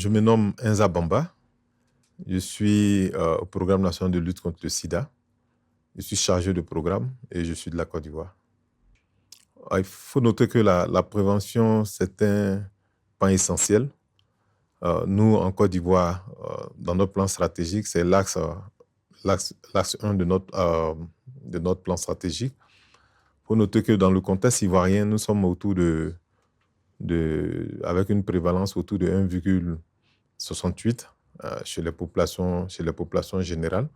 Je me nomme Inza Bamba. Je suis au programme national de lutte contre le sida. Je suis chargé de programme et je suis de la Côte d'Ivoire. Il faut noter que la prévention, c'est un pan essentiel. Nous, en Côte d'Ivoire, dans notre plan stratégique, c'est l'axe 1 de notre plan stratégique. Il faut noter que dans le contexte ivoirien, nous sommes autour avec une prévalence autour de 1,68 chez les populations générales.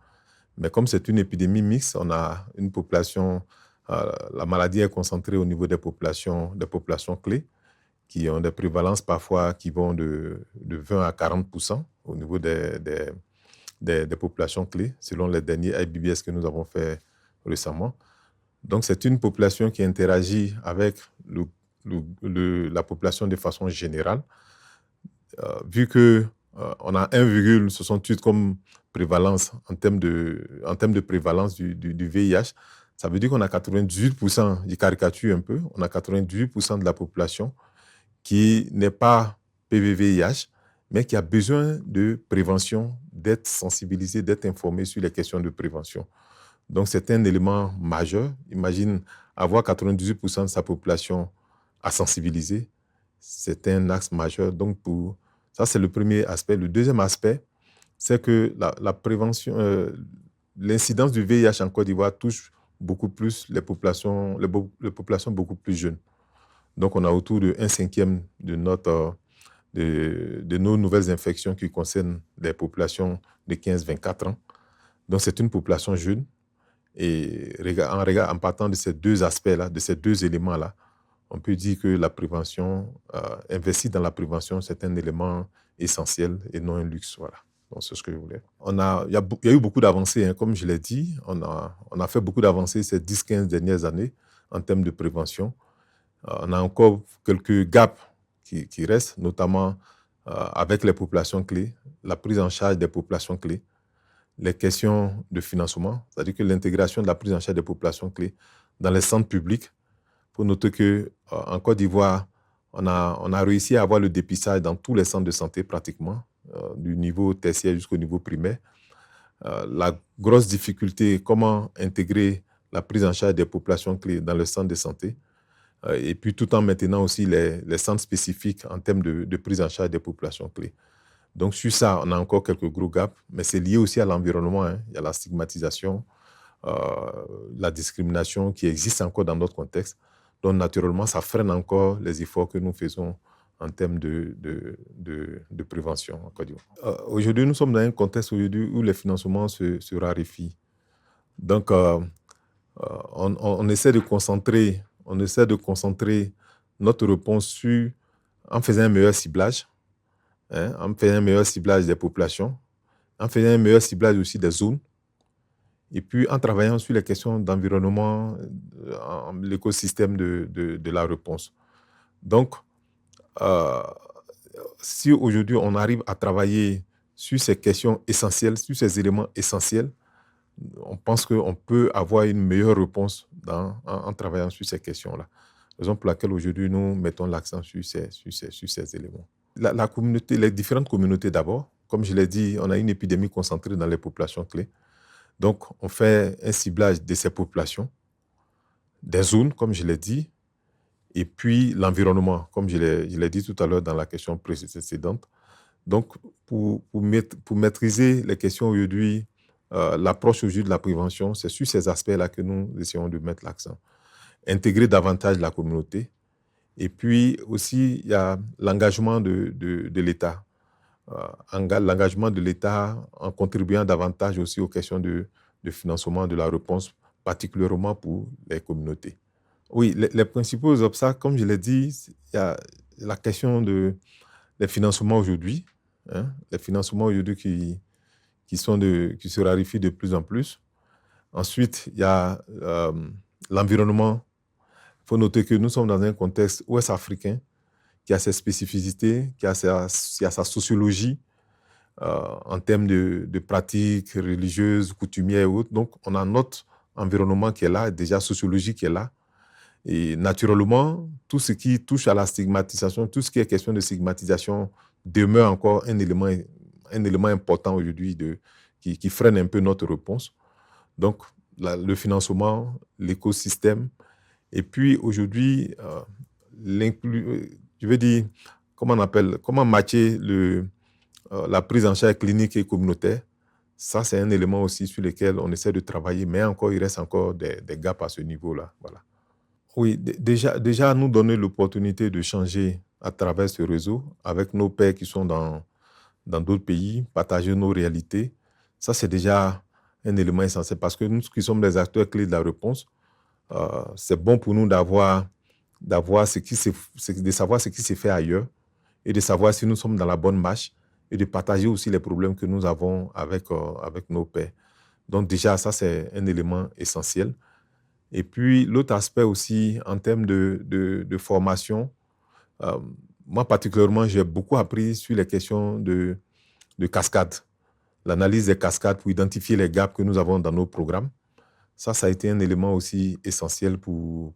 Mais comme c'est une épidémie mixte, on a une population, la maladie est concentrée au niveau des populations clés qui ont des prévalences parfois qui vont de 20 à 40% au niveau des populations clés, selon les derniers IBBS que nous avons fait récemment. Donc, c'est une population qui interagit avec la population de façon générale. Vu qu'on a 1,68 comme prévalence en termes de prévalence du VIH, ça veut dire qu'on a 98%, je caricature un peu, on a 98% de la population qui n'est pas PV-VIH, mais qui a besoin de prévention, d'être sensibilisé, d'être informé sur les questions de prévention. Donc, c'est un élément majeur. Imagine avoir 98% de sa population à sensibiliser. C'est un axe majeur. Donc, ça, c'est le premier aspect. Le deuxième aspect, c'est que la prévention, l'incidence du VIH en Côte d'Ivoire touche beaucoup plus les populations beaucoup plus jeunes. Donc, on a autour de 1/5 de nos nouvelles infections qui concernent les populations de 15-24 ans. Donc, c'est une population jeune. Et en partant de ces deux aspects-là, de ces deux éléments-là, on peut dire que la prévention, investir dans la prévention, c'est un élément essentiel et non un luxe. Voilà. Donc, c'est ce que je voulais. Il y a eu beaucoup d'avancées, hein, comme je l'ai dit. On a fait beaucoup d'avancées ces 10-15 dernières années en termes de prévention. On a encore quelques gaps qui restent, notamment avec les populations clés, la prise en charge des populations clés, les questions de financement, c'est-à-dire que l'intégration de la prise en charge des populations clés dans les centres publics. Il faut noter qu'en Côte d'Ivoire, on a réussi à avoir le dépistage dans tous les centres de santé pratiquement, du niveau tertiaire jusqu'au niveau primaire. La grosse difficulté, comment intégrer la prise en charge des populations clés dans le centre de santé, et puis tout en maintenant aussi les centres spécifiques en termes de prise en charge des populations clés. Donc, sur ça, on a encore quelques gros gaps, mais c'est lié aussi à l'environnement. Hein. Il y a la stigmatisation, la discrimination qui existe encore dans notre contexte. Donc, naturellement, ça freine encore les efforts que nous faisons en termes de prévention en Côte d'Ivoire. Aujourd'hui, nous sommes dans un contexte où les financements se raréfient. Donc, on essaie de concentrer notre réponse en faisant un meilleur ciblage. En faisant un meilleur ciblage des populations, en faisant un meilleur ciblage aussi des zones, et puis en travaillant sur les questions d'environnement, l'écosystème de la réponse. Donc, si aujourd'hui on arrive à travailler sur ces questions essentielles, sur ces éléments essentiels, on pense qu'on peut avoir une meilleure réponse en travaillant sur ces questions-là. Raison pour laquelle aujourd'hui nous mettons l'accent sur ces éléments. La communauté, les différentes communautés d'abord, comme je l'ai dit, on a une épidémie concentrée dans les populations clés. Donc, on fait un ciblage de ces populations, des zones, comme je l'ai dit, et puis l'environnement, comme je l'ai dit tout à l'heure dans la question précédente. Donc, pour maîtriser les questions aujourd'hui, l'approche aujourd'hui de la prévention, c'est sur ces aspects-là que nous essayons de mettre l'accent. Intégrer davantage la communauté. Et puis aussi, il y a l'engagement de l'État. L'engagement de l'État en contribuant davantage aussi aux questions de financement de la réponse, particulièrement pour les communautés. Oui, les principaux obstacles, comme je l'ai dit, il y a la question des financements aujourd'hui. Hein, les financements aujourd'hui qui se raréfient de plus en plus. Ensuite, il y a l'environnement. Il faut noter que nous sommes dans un contexte ouest-africain qui a ses spécificités, qui a sa sociologie en termes de pratiques religieuses, coutumières et autres. Donc, on a notre environnement qui est là, déjà sociologique qui est là. Et naturellement, tout ce qui touche à la stigmatisation, tout ce qui est question de stigmatisation demeure encore un élément important aujourd'hui qui freine un peu notre réponse. Donc, le financement, l'écosystème, et puis aujourd'hui, je veux dire, comment matcher la prise en charge clinique et communautaire. Ça, c'est un élément aussi sur lequel on essaie de travailler, mais encore, il reste encore des gaps à ce niveau-là. Voilà. Oui, déjà nous donner l'opportunité de changer à travers ce réseau avec nos pairs qui sont dans d'autres pays, partager nos réalités. Ça, c'est déjà un élément essentiel parce que nous qui sommes les acteurs clés de la réponse, c'est bon pour nous de savoir ce qui s'est fait ailleurs et de savoir si nous sommes dans la bonne marche et de partager aussi les problèmes que nous avons avec nos pairs. Donc déjà, ça, c'est un élément essentiel. Et puis, l'autre aspect aussi, en termes de formation, moi particulièrement, j'ai beaucoup appris sur les questions de cascade, l'analyse des cascades pour identifier les gaps que nous avons dans nos programmes. Ça a été un élément aussi essentiel pour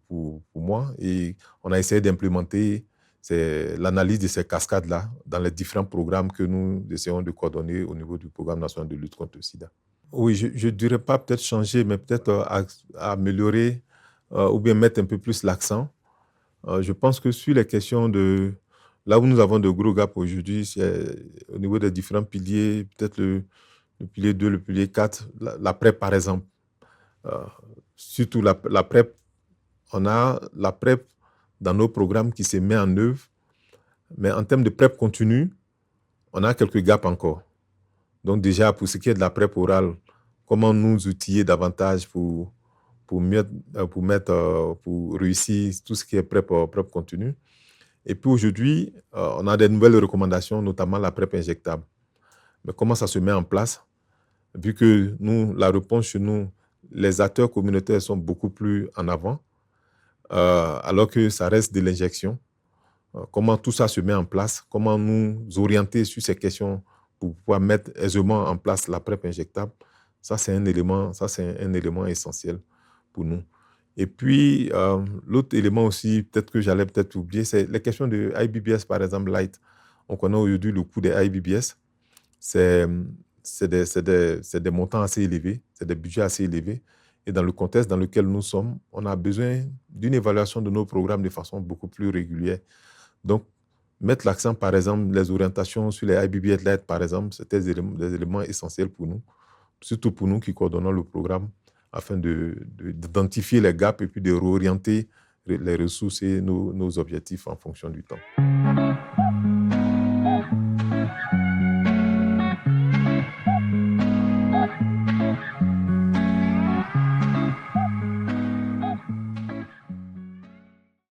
moi. Et on a essayé d'implémenter l'analyse de ces cascades-là dans les différents programmes que nous essayons de coordonner au niveau du programme national de lutte contre le sida. Oui, je ne dirais pas peut-être changer, mais peut-être améliorer ou bien mettre un peu plus l'accent. Je pense que sur les questions là où nous avons de gros gaps aujourd'hui, c'est au niveau des différents piliers, peut-être le pilier 2, le pilier 4, la PrEP par exemple. Surtout la PrEP, on a la PrEP dans nos programmes qui se met en œuvre, mais en termes de PrEP continue, on a quelques gaps encore. Donc déjà, pour ce qui est de la PrEP orale, comment nous outiller davantage pour réussir tout ce qui est PrEP continue. Et puis aujourd'hui, on a des nouvelles recommandations, notamment la PrEP injectable. Mais comment ça se met en place? Vu que la réponse chez nous, les acteurs communautaires sont beaucoup plus en avant, alors que ça reste de l'injection. Comment tout ça se met en place? Comment nous orienter sur ces questions pour pouvoir mettre aisément en place la PrEP injectable? Ça, c'est un élément essentiel pour nous. Et puis, l'autre élément aussi, peut-être que j'allais oublier, c'est les questions de IBBS, par exemple, Light. On connaît aujourd'hui le coût des IBBS. C'est des montants assez élevés, c'est des budgets assez élevés. Et dans le contexte dans lequel nous sommes, on a besoin d'une évaluation de nos programmes de façon beaucoup plus régulière. Donc, mettre l'accent, par exemple, les orientations sur les IBBS Light, par exemple, c'était des éléments essentiels pour nous, surtout pour nous qui coordonnons le programme, afin d'identifier les gaps et puis de réorienter les ressources et nos objectifs en fonction du temps.